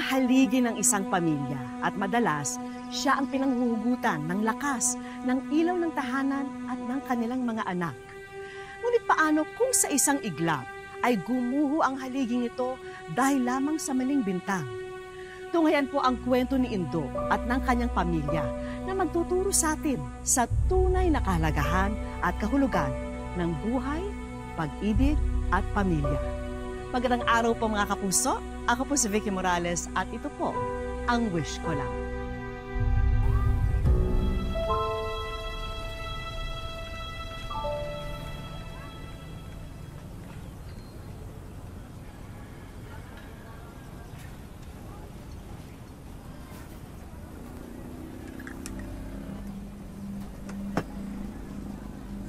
haligi ng isang pamilya at madalas siya ang pinanghuhugutan ng lakas, ng ilaw ng tahanan at ng kanilang mga anak. Ngunit paano kung sa isang iglap ay gumuho ang haliging ito dahil lamang sa maling bintang? Tunghayan po ang kwento ni Indo at ng kanyang pamilya na magtuturo sa atin sa tunay na kahalagahan at kahulugan ng buhay, pag-ibig at pamilya. Magandang araw po mga kapuso. Ako po si Vicky Morales at ito po ang Wish Ko Lang.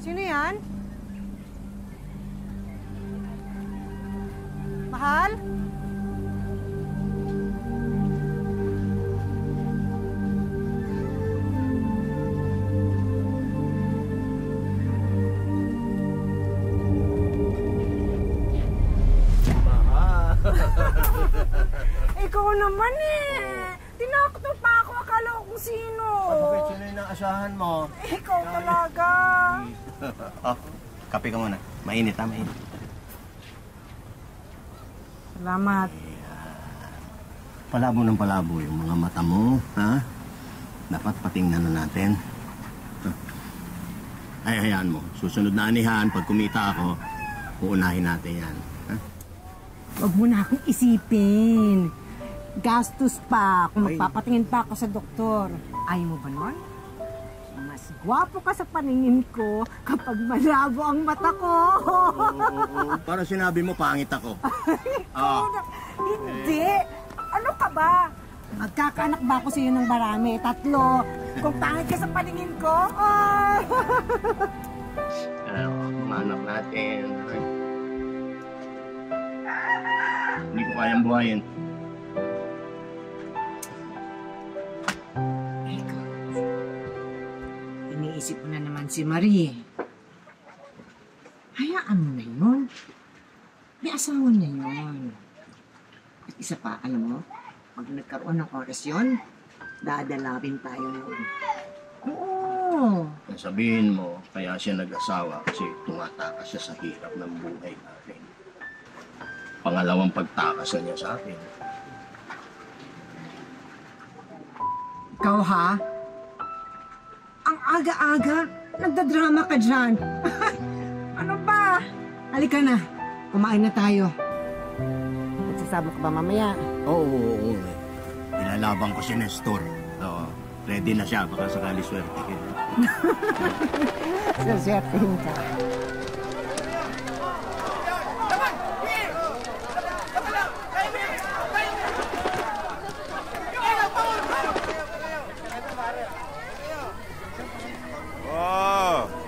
Sino yan? Mahal? Ikaw naman eh! Tinakot pa ako, akala ko kung sino. Bakit sino yung naasahan mo? Ikaw talaga. Oh, kape ka muna. Mainit ha, mainit. Salamat. Palabo ng palabo yung mga mata mo, ha? Dapat patingnan na natin. Ay, hayaan mo. Susunod na anihan, pag kumita ako, uunahin natin yan. Ha? Huwag mo na akong isipin. Gastos pa kung magpapatingin pa ako sa doktor. Ayaw mo ba nun? Mas gwapo ka sa paningin ko kapag malabo ang mata ko. Oo. Para sinabi mo, pangit ako. Hindi. Ano ka ba? Magkakaanak ba ako sa iyo ng marami? 3. Kung pangit ka sa paningin ko, Mga anak natin. Hindi ko kayang buhayin. Iniisip mo na naman si Marie. Hayaan mo na yun. May asawa na yun. At isa pa, alam mo, pag nagkaroon ng oras yun, dadalawin tayo nun. Oo. Sabihin mo, kaya siya nag-asawa kasi tumatakas siya sa hirap ng buhay natin. Pangalawang pagtakasan niya sa akin. Ikaw ha? Ang aga-aga, nagdadrama ka dyan. Ano ba? Halika na, kumain na tayo. Magsasama ka ba mamaya? Oo. Ilalaban ko si Nestor. Oo. Ready na siya, baka sakali swerte ka. Saswertehin ka.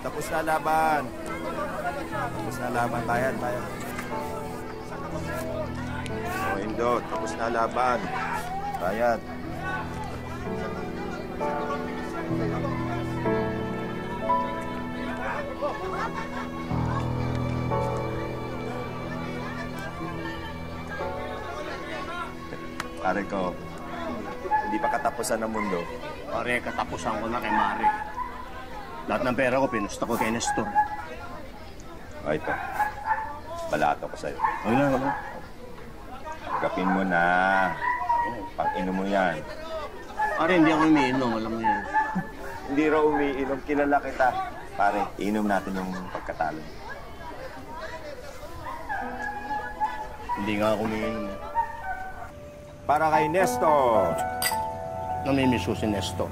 Tapos na laban. Bayad. Indo, tapos na laban. Bayad. Pare ko, hindi pa katapusan ng mundo. Pare, katapusan ko na kay Mare. Lahat ng pera ko, pinusta ko kay Nestor. O ito, balato ko sa'yo. Wala. Kapin mo na. Pang-inom mo yan. Pare, hindi ako umiinom, alam mo yan. Hindi raw umiinom, kilala kita. Pare, inom natin yung pagkatalo. Hindi nga ako umiinom. Para kay Nestor. Namimiss ko si Nestor.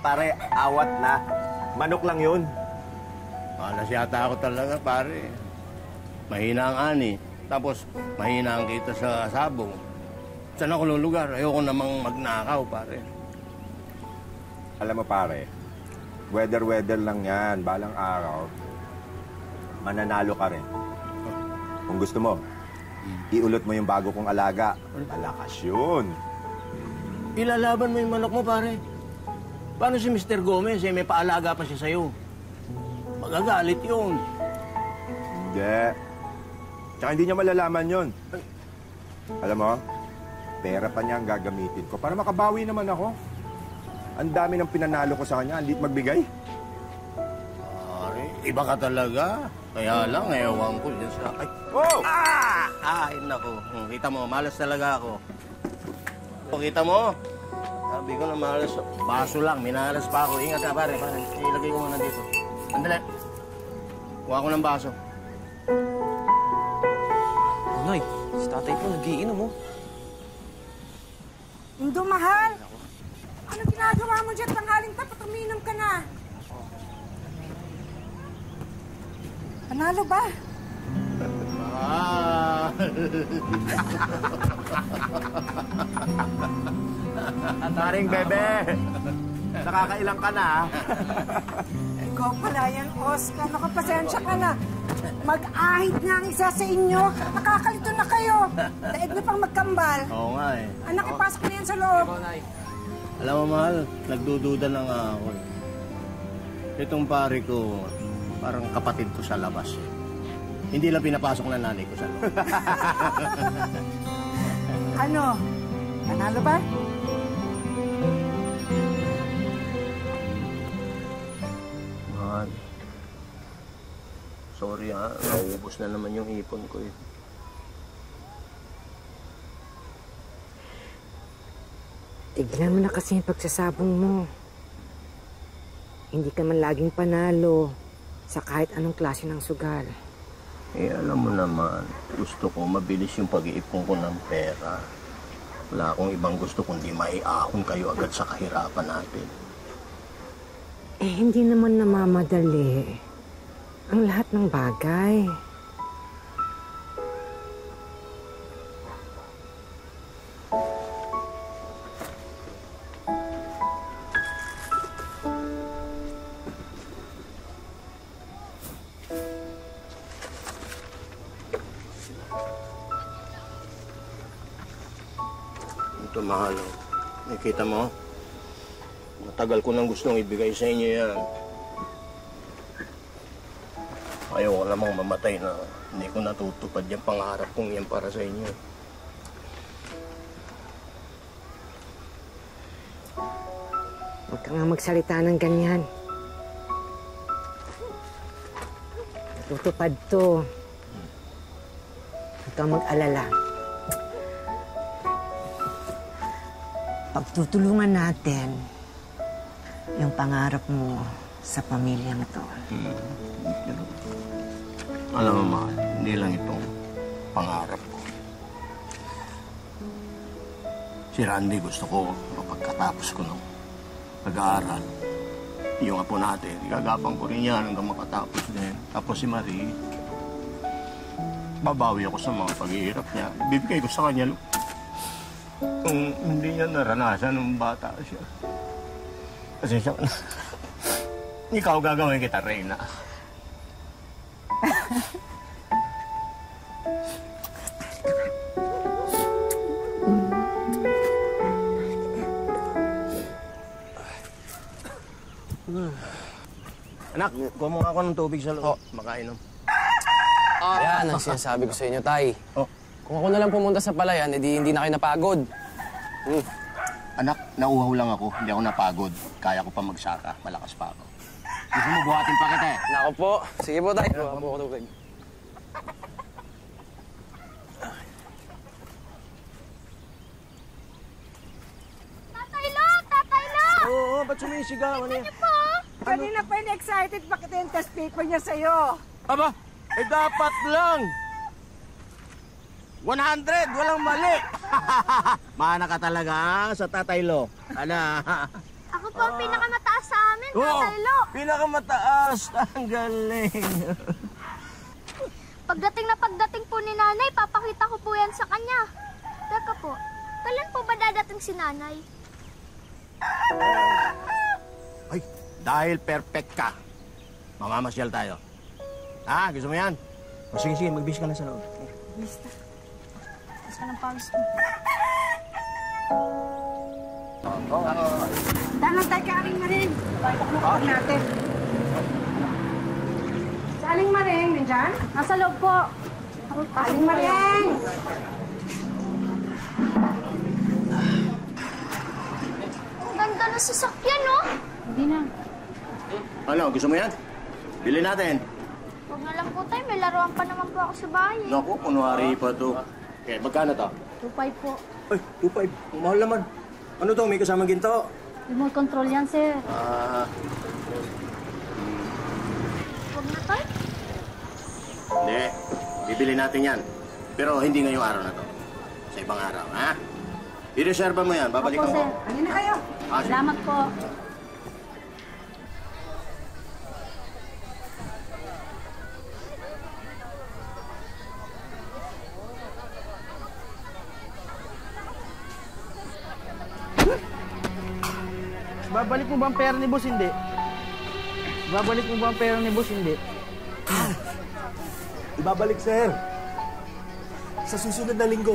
Pare, awat na. Manok lang yun. Malas yata ako talaga, pare. Mahina ang ani. Tapos, mahina ang kita sa sabong. Saan ako lulugar? Ayoko namang magnakaw, pare. Alam mo, pare, weather lang yan. Balang araw, mananalo ka rin. Kung gusto mo, iulot mo yung bago kong alaga. Malakas yun. Ilalaban mo yung manok mo, pare. Paano si Mr. Gomez? May paalaga pa siya sa'yo. Magagalit yun. Hindi. Tsaka hindi niya malalaman yun. Alam mo, pera pa niya ang gagamitin ko para makabawi naman ako. Ang dami ng pinanalo ko sa kanya, hindi magbigay. Pare, iba ka talaga. Kaya lang, ewan ko dyan sa... Ay! Oh! Ay, naku. Kita mo, malas talaga ako. Kita mo? Sabi ko na malas. Baso lang, minalas pa ako. Ingat ka, pare. Ilagay ko muna dito. Andali. Kuha ko ng baso. Nay, si tatay po nag-iinom mo. Indo, mahal! Ano ginagawa mo dyan? Tanghaling tapat, uminom ka na. Panalo ba? Maring bebe, nakakailang ka na, ha? Ikaw pala yan, Oscar. Nakapasensya ka na. Mag-ahit nga ang isa sa inyo. Nakakalito na kayo. Daig na pang magkambal. Oo nga eh. Anak, ipasok na yan sa loob. Alam mo, mahal, nagdududa na nga ako. Itong pare ko, parang kapatid ko sa labas. Hindi lang pinapasok na nanay ko sa loob. Ano? Panalo ba? Mahal. Sorry ha, naubos na naman yung ipon ko eh. Tignan mo na kasi yung pagsasabong mo. Hindi ka man laging panalo sa kahit anong klase ng sugal. Eh, alam mo naman, gusto ko mabilis yung pag-iipon ko ng pera. Wala akong ibang gusto kundi maiahon kayo agad sa kahirapan natin. Eh, hindi naman namamadali ang lahat ng bagay. Ito, mahal. Nakita mo? Matagal ko nang gustong ibigay sa inyo yan. Ayaw ko namang mamatay na hindi ko natutupad yung pangarap kong yan para sa inyo. Huwag ka nga magsalita ng ganyan. Tutupad to. Huwag kang mag-alala. Pagtutulungan natin yung pangarap mo sa pamilyang ito. Alam mo, mahal, hindi lang itong pangarap ko. Si Randy gusto ko mapagkatapos ko ng pag-aaral. Yung apo natin, igagapang ko rin yan hanggang makatapos din. Tapos si Marie, babawi ako sa mga paghihirap niya. Bibigay ko sa kanya kung hindi niya naranasan nung bata siya. Kasi siya, ikaw gagawin kita, Reyna. Anak, kuha mo ako ng tubig sa loob. Makainom. Ayan ang sinasabi ko sa inyo, Tay. Oh. Kung ako na lang pumunta sa palayan, edi hindi na kayo napagod. Anak, nauhaw lang ako. Hindi ako napagod. Kaya ko pa magsaka. Malakas pa ako. Gusto mo, buhatin pa kita eh. Nako po. Sige po, Tay. Kuha po ako tubig. Tatay Lo! Tatay Lo! Oo, ba't sumisigaw? Ano yan? Kanina pa yun excited, bakit yung test paper niya sa'yo? Aba, eh dapat lang. 100, walang mali. Mana ka talaga sa Tatay Lo. Ano? Ako po ang pinakamataas sa amin, Tatay Lo. Pinakamataas. Ang galing. Pagdating po ni Nanay, papakita ko po yan sa kanya. Teka po, kailan po ba dadating si Nanay? Ay, dahil perfect ka, mamamasyal tayo. Ha? Gusto mo yan? O sige, sige, magbihis ka na sa loob. Lista. Lista ng pawis mo. Tanong tayo kay Aling Maring. Paklukuhan natin. Si Aling Maring, nandyan? Nasa loob po. Aling Maring! na sasakyan, no? Hindi na. Ano, gusto mo yan? Bili natin. Huwag na lang po tayo, may laruan pa naman po ako sa bahay. Naku, kunwari pa to. Okay, magkano to? 2.5 po. Ay, 2.5. Mahal naman. Ano to, may kasamang ginto? Remote control yan, sir. Huwag na tayo. Hindi. Bibili natin yan. Pero hindi ngayong araw na to. Sa ibang araw, ha? I-reserva mo yan. Babalikan Opo, mo. sir. Ano na kayo? Sige. Salamat po. Babalik mo ba ang pera ni boss? Hindi. Babalik mo ba ang pera ni boss? Hindi. Ibabalik, sir. Sa susunod na linggo.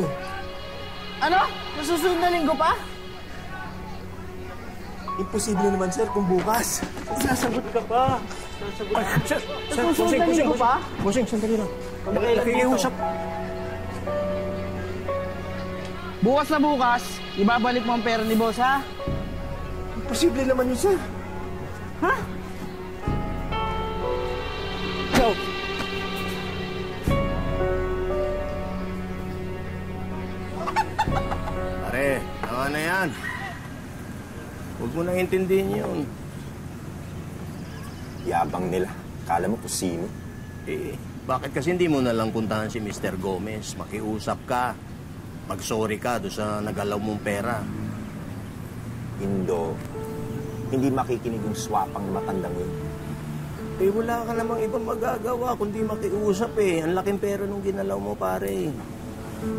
Ano? Sa susunod na linggo pa? Imposible naman, sir, kung bukas. Sasagot ka pa. Sasagot ka. Sir, Sa susunod na linggo pa? Bossing, sandali lang. Nakikiusap. Bukas na bukas, ibabalik mo ang pera ni boss, ha? Imposible naman yun, sir. Ha? Go! Pare, tama na yan. Huwag mo nang intindihin yun. Yabang nila. Kala mo kung sino. Eh, bakit kasi hindi mo na lang puntahan si Mr. Gomez? Makiusap ka. Mag-sorry ka doon sa nagalaw mong pera. Indo, hindi makikinig yung swapang na matandang yun. Eh, wala ka namang ibang magagawa kundi makiusap eh. Ang laking pera nung ginalaw mo, pare.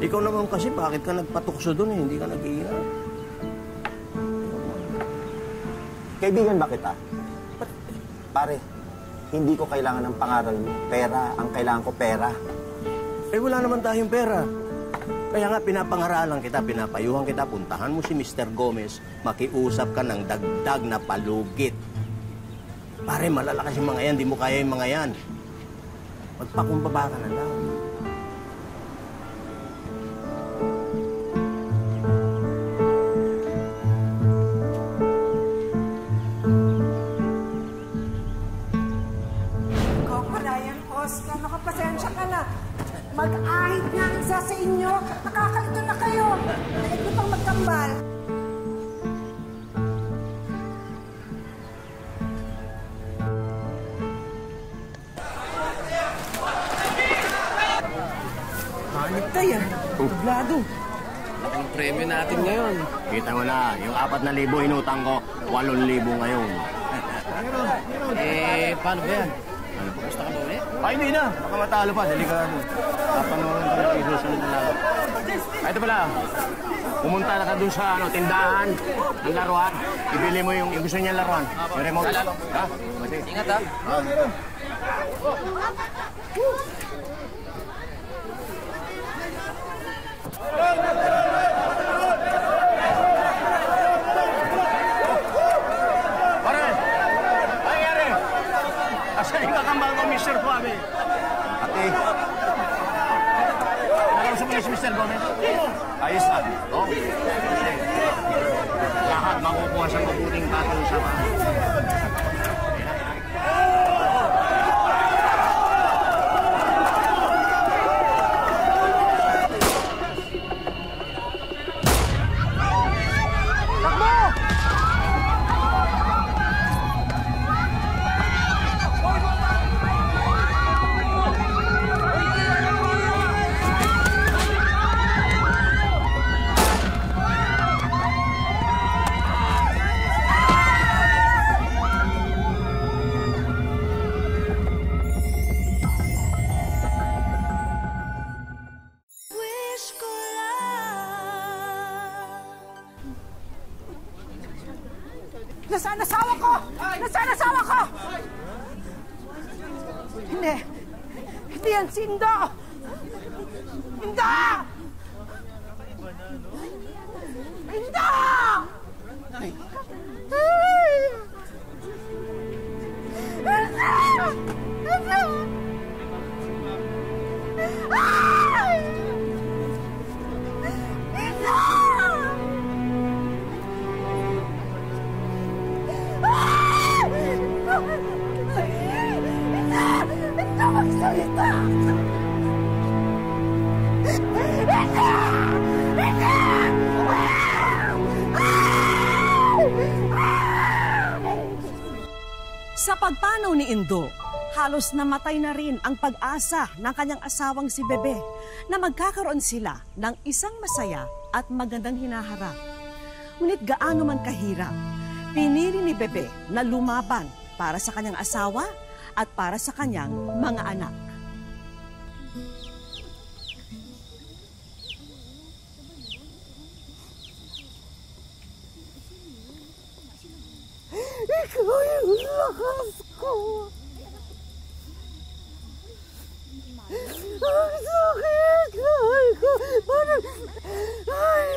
Ikaw naman kasi, bakit ka nagpatukso doon eh? Hindi ka nag-iingat. Kaibigan ba kita? Pare, hindi ko kailangan ng pangaral mo. Pera, ang kailangan ko pera. Eh, wala naman tayong pera. Kaya nga, pinapangaralan kita, pinapayuhan kita, puntahan mo si Mr. Gomez, makiusap ka ng dagdag na palugit. Pare, malalakas yung mga yan, di mo kaya yung mga yan. Magpakumbaba ka na lang. Ikaw pala yan, Oscar. Nakapasensya ka na. Mag-ahit nga ang isa sa inyo. Nakakalito na kayo. Dahil ko pang magkambal. Hanip tayo. Tablado. Ang premyo natin ngayon. Kita mo na, yung 4,000 inutang ko, 8,000 ngayon. Paano ba yan? Gusto ka ba ulit? Ay, hindi na. Baka matalo pa. Delikado. Papanoorin ko na isusunod na lang. Ito pala. Pumunta na ka dun sa tindahan ng laruan. Ibili mo yung gusto niya laruan. Yung remote. Ha? Ingat, ha? Pare! Ano nangyari? Asan yung kakambal ko, Mr. Suave? Ate. Nakausap mo si Mr. Gomez? Ayos na. Oo. Lahat makukuha sa mabuting pag-uusapan. Nasaan asawa ko? Nasaan asawa ko? Hindi. Hindi yan si Indo. Indo! Indo! Sa pagpanaw ni Indo, halos namatay na rin ang pag-asa ng kanyang asawang si Bebe na magkakaroon sila ng isang masaya at magandang hinaharap. Ngunit gaano man kahirap, pinili ni Bebe na lumaban para sa kanyang asawa at para sa kanyang mga anak. Ikaw yung lakas ko. Ang sakit! Ay ko! Ay!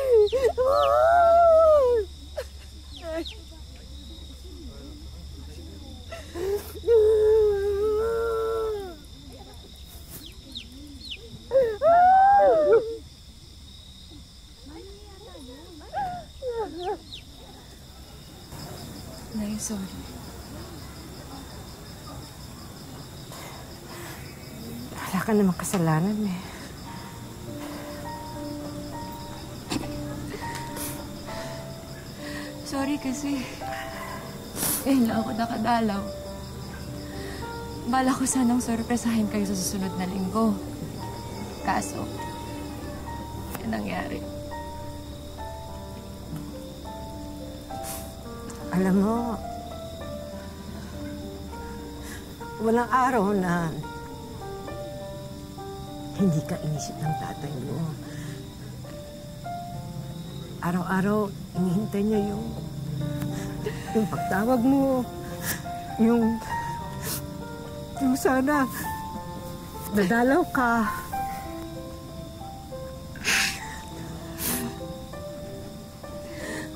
Nay, sorry. Wala ka namang kasalanan eh. Sorry kasi ngayon lang ako nakadalaw. Bala ko sanang sorpresahin kayo sa susunod na linggo. Kaso, yan nangyari. Alam mo, walang araw na hindi ka inisip ng tatay mo. Araw-araw, inihintay niya yung pagtawag mo, yung sana dadalaw ka.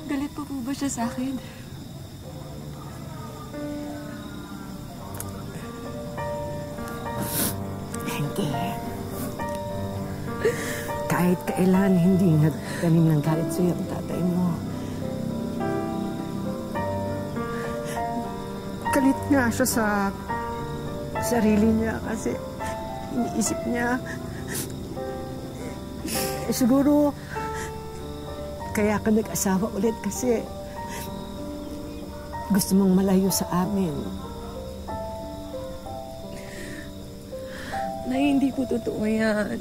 Galit po ba siya sa akin? Hindi. Kahit kailan hindi nagtanim ng galit sa'yo ang tatay mo. Galit nga siya sa sarili niya kasi iniisip niya. Siguro kaya ka nag-asawa ulit kasi gusto mong malayo sa amin. Nay, hindi po totoo yan.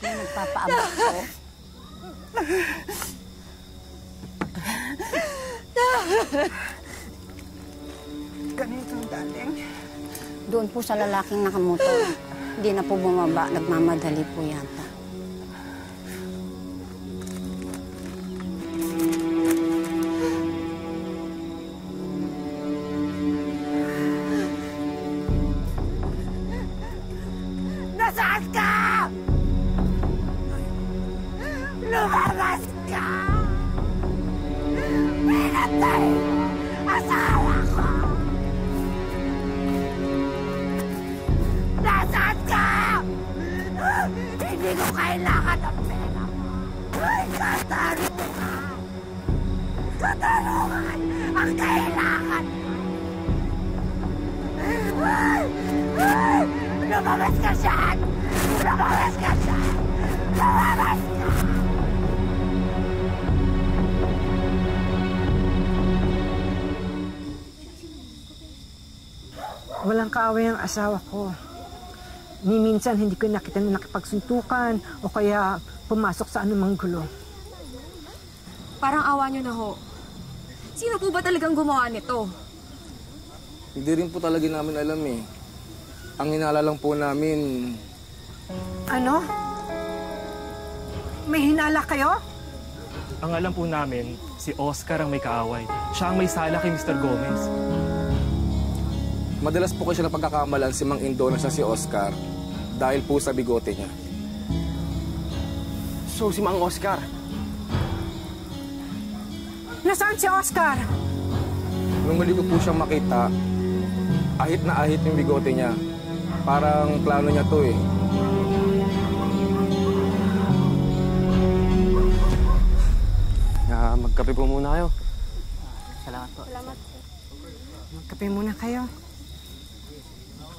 Nagpapaabot ko. Ganito, darling. Doon po sa lalaking nakamotor. Hindi na po bumaba. Nagmamadali po yata. Nasaan ka? Lumabas ka! Pinatay mo asawa ko! Nasaan ka? Hindi ko kailangan ng pera mo. Ay, katarungan! Katarungan ang kailangan mo! Ay! Ay! Lumabas ka dyan! Lumabas ka dyan! Lumabas ka! Walang kaaway ang asawa ko. Ni minsan hindi ko nakita na nakipagsuntukan o kaya pumasok sa anumang gulo. Parang awa niyo na ho. Sino po ba talagang gumawa nito? Hindi rin po talaga namin alam eh. Ang hinala lang po namin... Ano? May hinala kayo? Ang alam po namin, si Oscar ang may kaaway. Siya ang may sala kay Mr. Gomez. Madalas po kasi napagkakamalan si Mang Indo na siya si Oscar dahil po sa bigote niya. So, si Mang Oscar? Nasaan si Oscar? Nung muli ko po siyang makita, ahit na ahit yung bigote niya. Parang plano niya to eh. Magkape po muna kayo. Salamat po. Salamat po. Magkape muna kayo.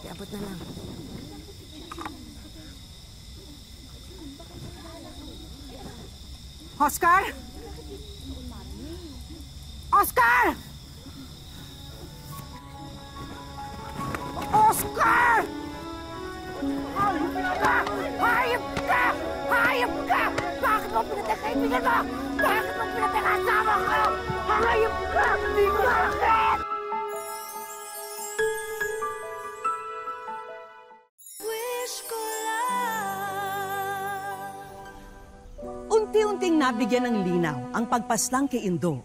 Iabot na lang. Oscar! Oscar! Oscar! Hayop ka! Hayop ka! Hayop ka! Bakit mo pinatay kaibigan mo? Bakit mo pinatay kasama ko? Hayop ka! Bakit? Unti-unting nabigyan ng linaw ang pagpaslang kay Indo.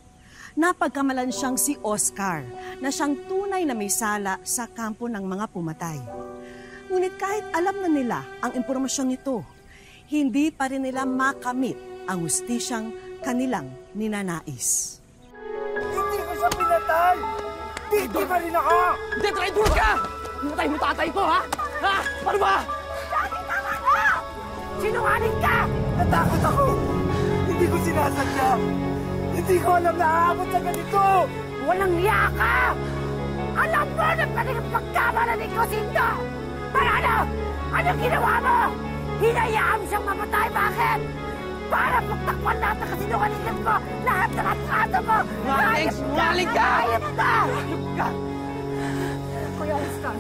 Napagkamalan siyang si Oscar na siyang tunay na may sala sa kampo ng mga pumatay. Ngunit kahit alam na nila ang impormasyong ito, hindi pa rin nila makamit ang hustisyang kanilang ninanais. Hindi ko siya pinatay! Biktima rin ako! Hindi, traitor ka! Pinatay mo tatay ko, ha? Ha? Paano ba? Tama na! Sinungaling ka! Natakot ako! Hindi ko sinasadya! Hindi ko alam na aabot sa ganito! Walang niya ka! Alam mo na pati ang pagkamalanin ko si Indo! Ano? Anong ginawa mo? Hinayaan mo siyang mamatay, bakit? Para pagtakpan lahat ng kasinungalingan mo! Lahat ng atrato mo! Sinungaling ka! Hayop ka! Hayop ka! Kuya Oscar,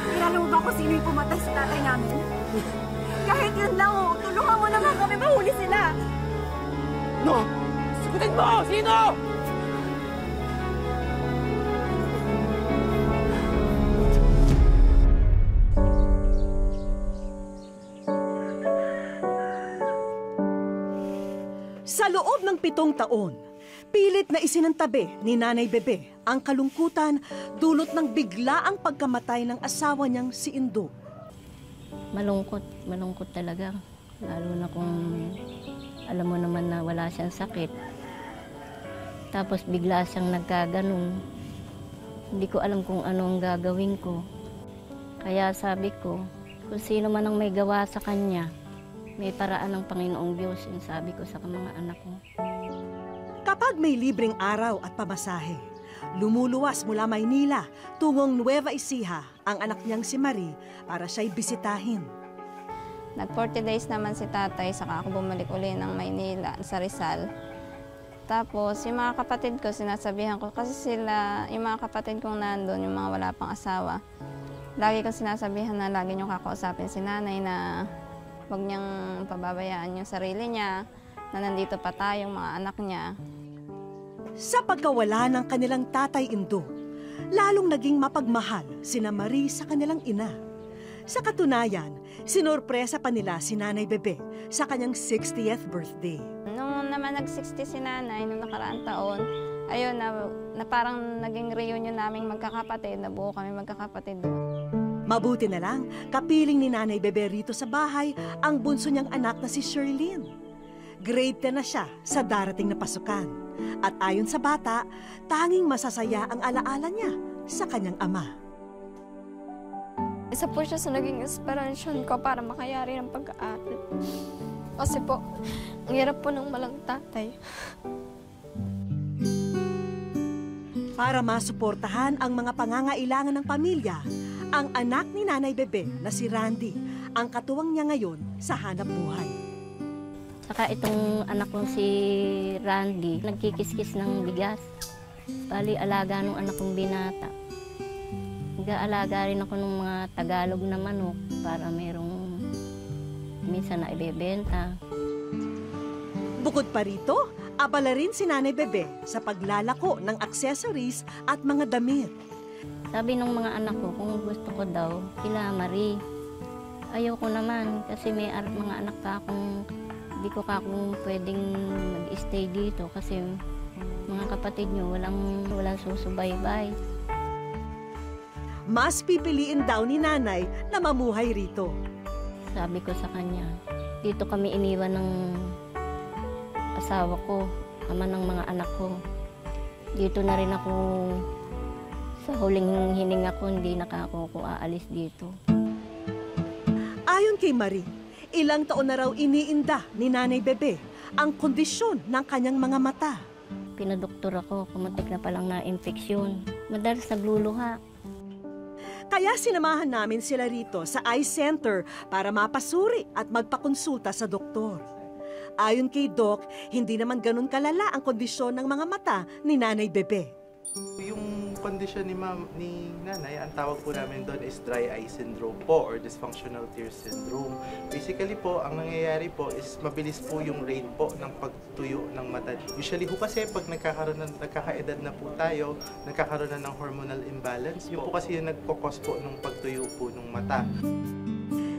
kilala mo ba kung sino yung pumatay sa tatay namin? Kahit yun lang, tulungan mo naman kami mahuli sila! No! Sagutin mo! Sino? Sa loob ng 7 taon, pilit na isinantabi ni Nanay Bebe ang kalungkutan dulot ng biglaang pagkamatay ng asawa niyang si Indo. Malungkot talaga. Lalo na kung alam mo naman na wala siyang sakit. Tapos bigla siyang nagkaganon. Hindi ko alam kung anong gagawin ko. Kaya sabi ko, kung sino man ang may gawa sa kanya, may paraan ng Panginoong Diyos, yung sabi ko sa mga anak ko. Kapag may libreng araw at pamasahe, lumuluwas mula Maynila tungong Nueva Ecija ang anak niyang si Marie para siya'y bisitahin. Nag 40 days naman si tatay, saka ako bumalik uli ng Maynila sa Rizal. Tapos yung mga kapatid ko, sinasabihan ko, kasi sila, yung mga kapatid kong nandun, yung mga wala pang asawa, lagi kong sinasabihan na lagi niyong kakausapin si nanay na huwag niyang pababayaan yung sarili niya, na nandito pa tayong mga anak niya. Sa pagkawala ng kanilang tatay Indo, lalong naging mapagmahal sina Marie sa kanilang ina. Sa katunayan, sinorpresa pa nila si Nanay Bebe sa kanyang 60th birthday. Nung naman nag-60 si nanay, nung nakaraang taon, ayun na parang naging reunion naming magkakapatid, nabuo kami magkakapatid doon. Mabuti na lang, kapiling ni Nanay Bebe rito sa bahay ang bunso niyang anak na si Sherlyn. Grade 10 na siya sa darating na pasukan. At ayon sa bata, tanging masasaya ang alaala niya sa kanyang ama. Isa po siya sa naging inspirasyon ko para makayari ng pag-aaral. Kasi po, ang hirap po ng malang tatay. Para masuportahan ang mga pangangailangan ng pamilya, ang anak ni Nanay Bebe na si Randy ang katuwang niya ngayon sa hanap buhay. Saka itong anak kong si Randy, nagkikiskis ng bigas. Bali, alaga nung anak kong binata. Nag-aalaga rin ako ng mga Tagalog na manok para mayroong minsan na ibebenta. Bukod pa rito, abala rin si Nanay Bebe sa paglalako ng accessories at mga damit. Sabi ng mga anak ko, kung gusto ko daw, kila Marie. Ayaw ko naman kasi may mga anak pa akong, hindi ko kung pwedeng mag-stay dito kasi mga kapatid nyo walang susubaybay. Mas pipiliin daw ni Nanay na mamuhay rito. Sabi ko sa kanya, dito kami iniwan ng asawa ko, ama ng mga anak ko. Dito na rin ako. Sa huling hininga ko, hindi na ako aalis dito. Ayon kay Marie, ilang taon na raw iniinda ni Nanay Bebe ang kondisyon ng kanyang mga mata. Pinadoktor ako, kumuntik na palang na infeksyon. Madalas nagluluha. Kaya sinamahan namin sila rito sa eye center para mapasuri at magpakonsulta sa doktor. Ayon kay Doc, hindi naman ganun kalala ang kondisyon ng mga mata ni Nanay Bebe. Yung kondisyon ni nanay, ang tawag po namin doon is dry eye syndrome po or dysfunctional tear syndrome. Basically po, ang nangyayari po is mabilis po yung rate po ng pagtuyo ng mata. Usually po kasi pag nagkakaedad na po tayo, nagkakaroon na ng hormonal imbalance, yun po kasi yung nagkakos po ng pagtuyo po ng mata.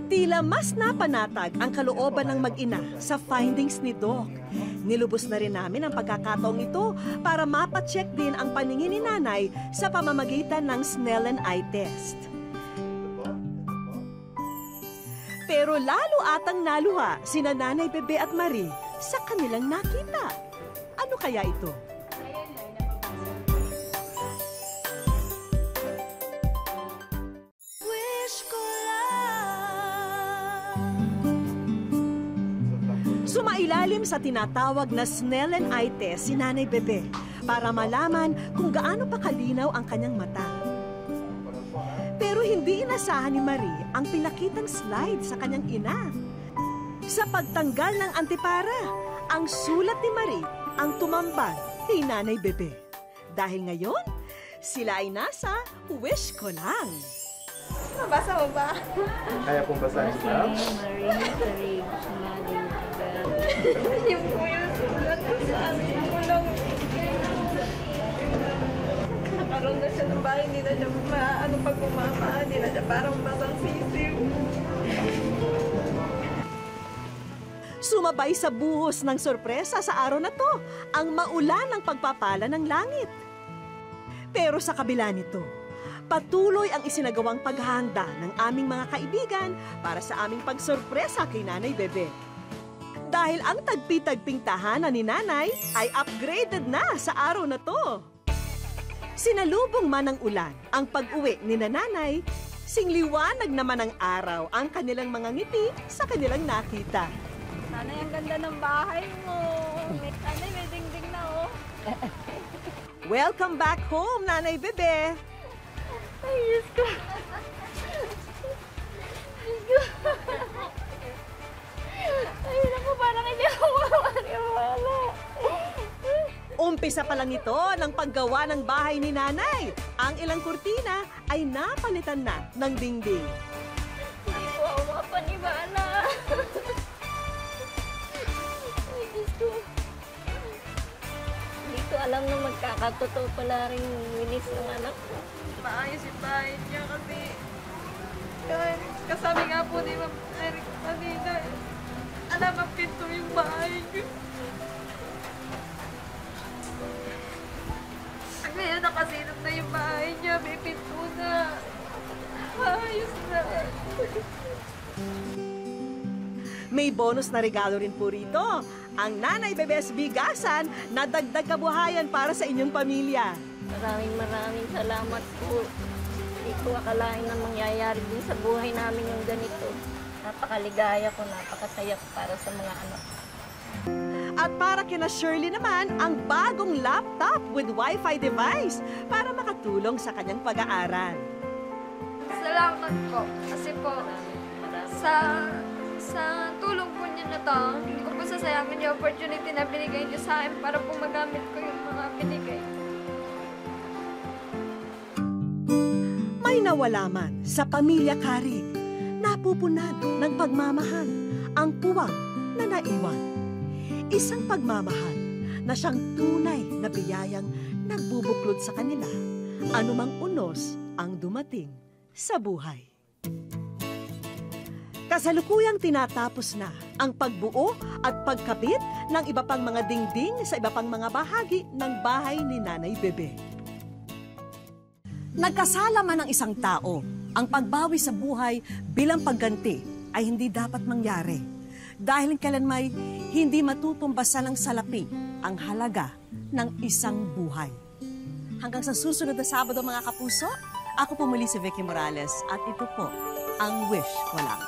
Tila mas napanatag ang kalooban ng mag-ina sa findings ni Doc. Nilubos na rin namin ang pagkakataong ito para mapacheck din ang paningin ni Nanay sa pamamagitan ng Snellen eye test. Pero lalo atang naluha sina Nanay Bebe at Marie sa kanilang nakita. Ano kaya ito? Sumailalim sa tinatawag na Snellen eye test si Nanay Bebe para malaman kung gaano pa kalinaw ang kanyang mata. Pero hindi inasahan ni Marie ang pinakitang slide sa kanyang ina. Sa pagtanggal ng antipara, ang sulat ni Marie ang tumambad kay Nanay Bebe. Dahil ngayon, sila ay nasa wish ko lang. Nabasa mo ba? Kaya pong basahin lang? Yung po yung sulat ko sa amin ko lang. Nakaroon na siya ng bahay, hindi na siya pag umama, hindi na siya parang basang sisiw. Sumabay sa buhos ng sorpresa sa araw na to ang maulan ng pagpapala ng langit. Pero sa kabila nito, patuloy ang isinagawang paghahanda ng aming mga kaibigan para sa aming pagsorpresa kay Nanay Bebe. Dahil ang tagpi-tagping tahanan ni Nanay ay upgraded na sa araw na to. Sinalubong man ng ulan ang pag-uwi ni Nanay, singliwanag naman ng araw ang kanilang mga ngiti sa kanilang nakita. Nanay, ang ganda ng bahay mo. Nanay, may dingding na oh. Welcome back home, Nanay Bebe. Ay, Diyos ko. Ay, naku, parang hindi ako makakaniwala. Umpisa pa lang ito ng paggawa ng bahay ni Nanay. Ang ilang kurtina ay napalitan na ng dingding. Hindi ko ako makapaniwala. Ay, Diyos ko. Hindi ko alam na magkakatotoo pala rin winis ng anak ko. Maayos yung bahay niya kasi kasabi nga po ni Ma'am Eric kanina, alam ang pinto yung bahay niyo. Ngayon nakasilot na yung bahay niya, may pinto na. Ayos na. May bonus na regalo rin po rito, ang Nanay Bebe's bigasan na dagdag kabuhayan para sa inyong pamilya. Maraming salamat po. Hindi ko akalain na mangyayari din sa buhay namin yung ganito. Napakaligaya ko, napakasaya ko para sa mga anak. At para kina Shirley naman, ang bagong laptop with Wi-Fi device para makatulong sa kanyang pag-aaral. Salamat po. Kasi po, sa tulong po niyo na to, hindi ko po sasayangin yung opportunity na binigay niyo sa akin para po magamit ko yung mga binigay. May nawala man sa pamilya Karig, napupunan ng pagmamahal ang puwang na naiwan. Isang pagmamahal na siyang tunay na biyayang nagbubuklod sa kanila, anumang unos ang dumating sa buhay. Kasalukuyang tinatapos na ang pagbuo at pagkabit ng iba pang mga dingding sa iba pang mga bahagi ng bahay ni Nanay Bebe. Nagkasala man ng isang tao, ang pagbawi sa buhay bilang pagganti ay hindi dapat mangyari dahil kailanmay hindi matutumbasan ng salapi ang halaga ng isang buhay. Hanggang sa susunod na Sabado mga kapuso, ako po muli si Vicky Morales at ito po ang Wish Ko Lang.